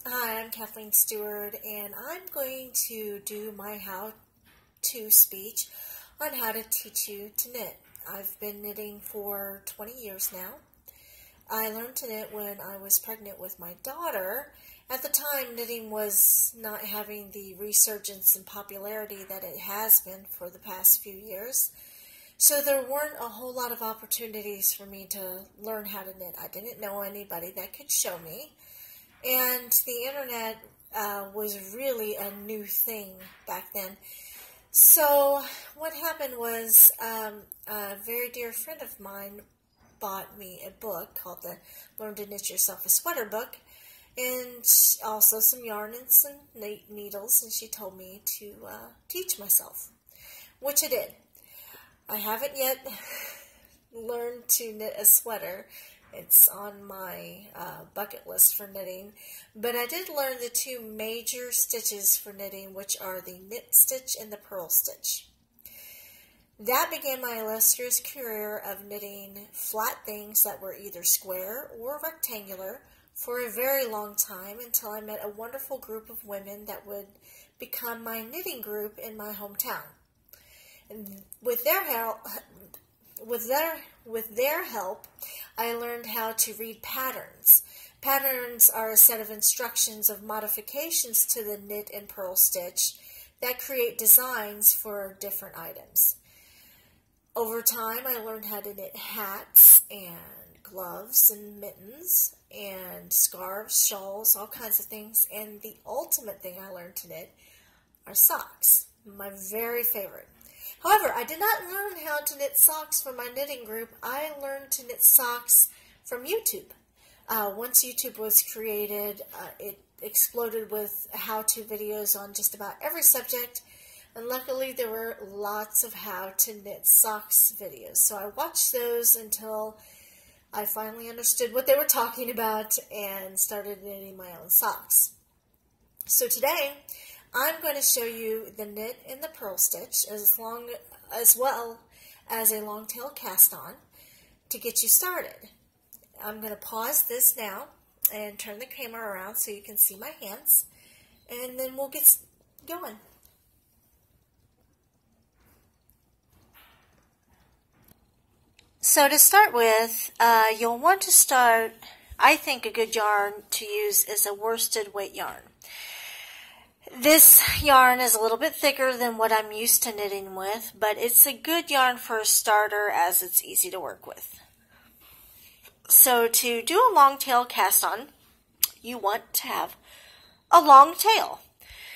Hi, I'm Kathleen Stewart, and I'm going to do my how-to speech on how to teach you to knit. I've been knitting for 20 years now. I learned to knit when I was pregnant with my daughter. At the time, knitting was not having the resurgence in popularity that it has been for the past few years. So there weren't a whole lot of opportunities for me to learn how to knit. I didn't know anybody that could show me. And the internet was really a new thing back then. So what happened was a very dear friend of mine bought me a book called the Learn to Knit Yourself a Sweater book, and also some yarn and some needles, and she told me to teach myself, which I did. I haven't yet learned to knit a sweater. It's on my bucket list for knitting, but I did learn the two major stitches for knitting, which are the knit stitch and the purl stitch. That began my illustrious career of knitting flat things that were either square or rectangular for a very long time, until I met a wonderful group of women that would become my knitting group in my hometown. And with their help, I learned how to read patterns. Patterns are a set of instructions of modifications to the knit and purl stitch that create designs for different items. Over time, I learned how to knit hats and gloves and mittens and scarves, shawls, all kinds of things. And the ultimate thing I learned to knit are socks, my very favorite. However, I did not learn how to knit socks from my knitting group. I learned to knit socks from YouTube. Once YouTube was created, it exploded with how-to videos on just about every subject, and luckily there were lots of how to knit socks videos. So I watched those until I finally understood what they were talking about and started knitting my own socks. So today, I'm going to show you the knit and the purl stitch as well as a long tail cast on to get you started. I'm going to pause this now and turn the camera around so you can see my hands, and then we'll get going. So to start with, you'll want to start, I think a good yarn to use is a worsted weight yarn. This yarn is a little bit thicker than what I'm used to knitting with, but it's a good yarn for a starter as it's easy to work with. So to do a long tail cast on, you want to have a long tail.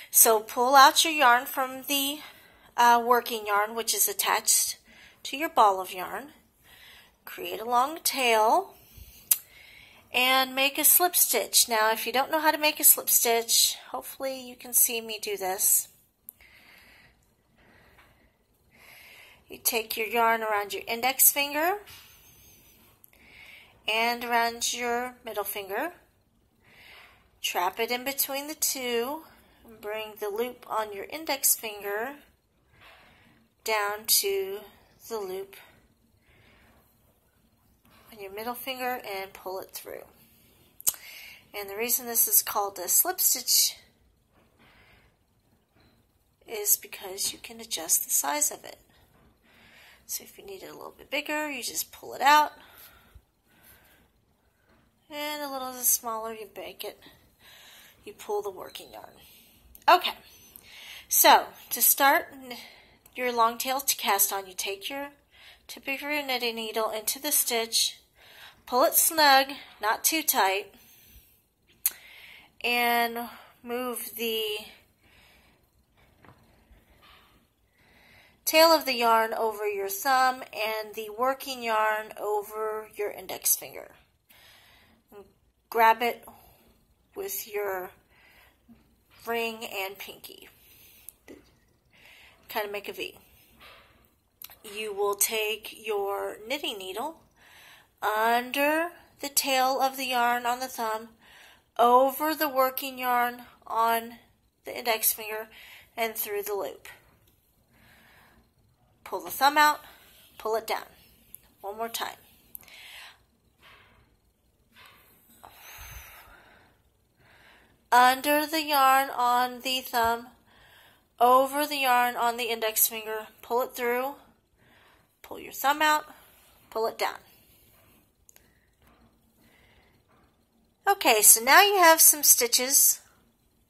So pull out your yarn from the working yarn, which is attached to your ball of yarn. Create a long tail and make a slip stitch. Now, if you don't know how to make a slip stitch, hopefully you can see me do this. You take your yarn around your index finger and around your middle finger. Trap it in between the two and bring the loop on your index finger down to the loop on your middle finger and pull it through. And the reason this is called a slip stitch is because you can adjust the size of it. So if you need it a little bit bigger, you just pull it out, and a little smaller, you make it. You pull the working yarn. Okay, so to start your long tail to cast on, you take your tip of your knitting needle into the stitch, pull it snug, not too tight, and move the tail of the yarn over your thumb and the working yarn over your index finger. And grab it with your ring and pinky. Kind of make a V. You will take your knitting needle under the tail of the yarn on the thumb, over the working yarn on the index finger, and through the loop. Pull the thumb out, pull it down. One more time. under the yarn on the thumb, over the yarn on the index finger, pull it through, pull your thumb out, pull it down. Okay, so now you have some stitches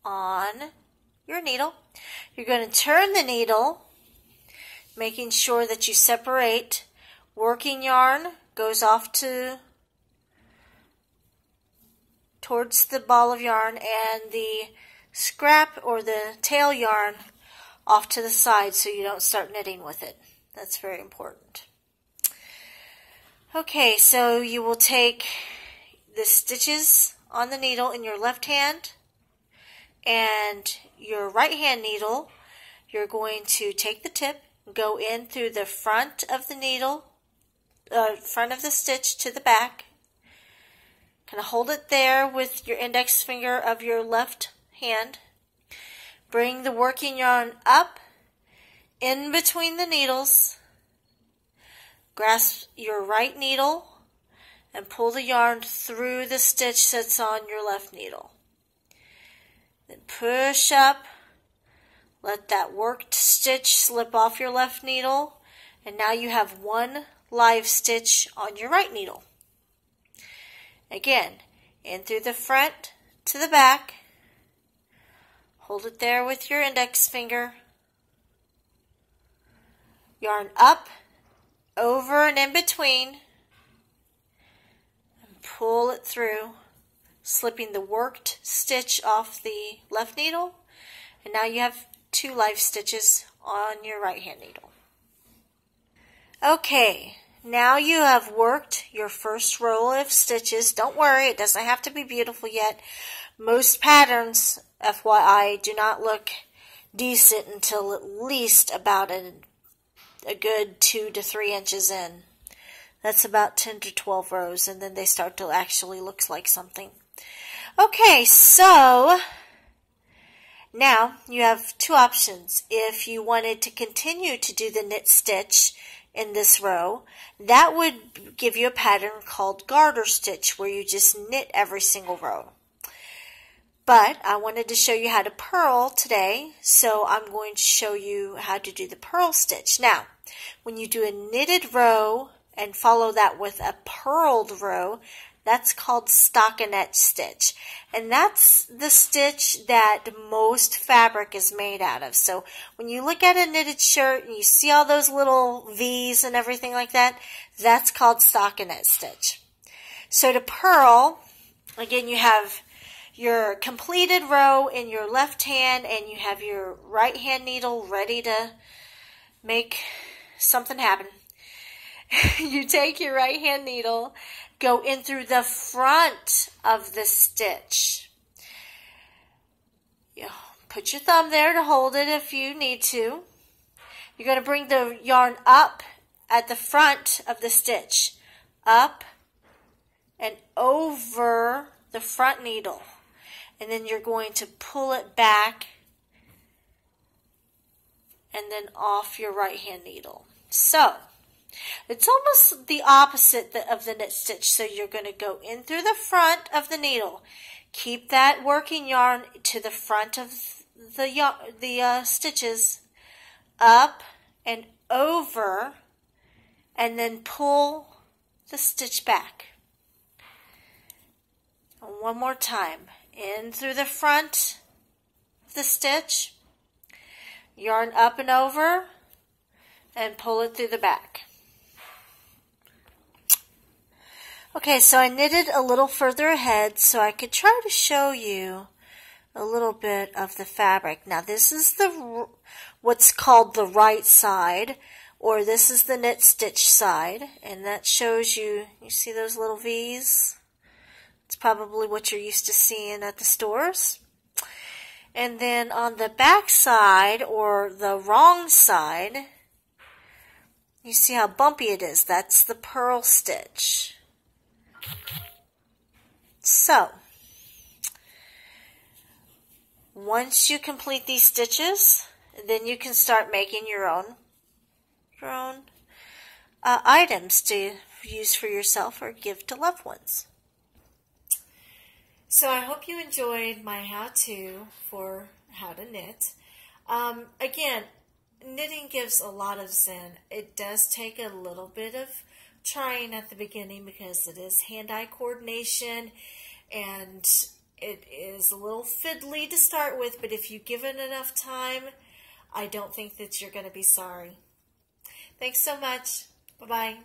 on your needle. You're going to turn the needle, making sure that you separate. Working yarn goes off towards the ball of yarn, and the scrap or the tail yarn off to the side so you don't start knitting with it. That's very important. Okay, so you will take the stitches on the needle in your left hand and your right hand needle. You're going to take the tip, go in through the front of the needle, front of the stitch to the back. Kind of hold it there with your index finger of your left hand. Bring the working yarn up in between the needles. Grasp your right needle and pull the yarn through the stitch that's on your left needle. Then push up. Let that worked stitch slip off your left needle. And now you have one live stitch on your right needle. Again, in through the front to the back. Hold it there with your index finger. Yarn up, over and in between. And pull it through, slipping the worked stitch off the left needle. And now you have two live stitches on your right hand needle. Okay, now you have worked your first row of stitches. Don't worry, it doesn't have to be beautiful yet. Most patterns, FYI, do not look decent until at least about a good 2 to 3 inches in. That's about 10 to 12 rows, and then they start to actually look like something. Okay, so now you have two options. If you wanted to continue to do the knit stitch in this row, that would give you a pattern called garter stitch, where you just knit every single row. But I wanted to show you how to purl today, so I'm going to show you how to do the purl stitch. Now, when you do a knitted row and follow that with a purled row, that's called stockinette stitch. And that's the stitch that most fabric is made out of. So when you look at a knitted shirt and you see all those little V's and everything like that, that's called stockinette stitch. So to purl, again, you have your completed row in your left hand and you have your right hand needle ready to make something happen. You take your right hand needle, go in through the front of the stitch. You put your thumb there to hold it if you need to. You're going to bring the yarn up at the front of the stitch, up and over the front needle. And then you're going to pull it back and then off your right hand needle. So it's almost the opposite of the knit stitch. So you're going to go in through the front of the needle. Keep that working yarn to the front of the stitches, up and over, and then pull the stitch back. And one more time. In through the front of the stitch, yarn up and over, and pull it through the back. Okay, so I knitted a little further ahead so I could try to show you a little bit of the fabric. Now this is what's called the right side, or this is the knit stitch side, and that shows you see those little V's? It's probably what you're used to seeing at the stores. And then on the back side, or the wrong side, you see how bumpy it is. That's the purl stitch. So, once you complete these stitches, then you can start making your own items to use for yourself or give to loved ones. So I hope you enjoyed my how-to for how to knit. Again, knitting gives a lot of zen. It does take a little bit of trying at the beginning because it is hand-eye coordination and it is a little fiddly to start with, but if you give it enough time, I don't think that you're going to be sorry. Thanks so much. Bye-bye.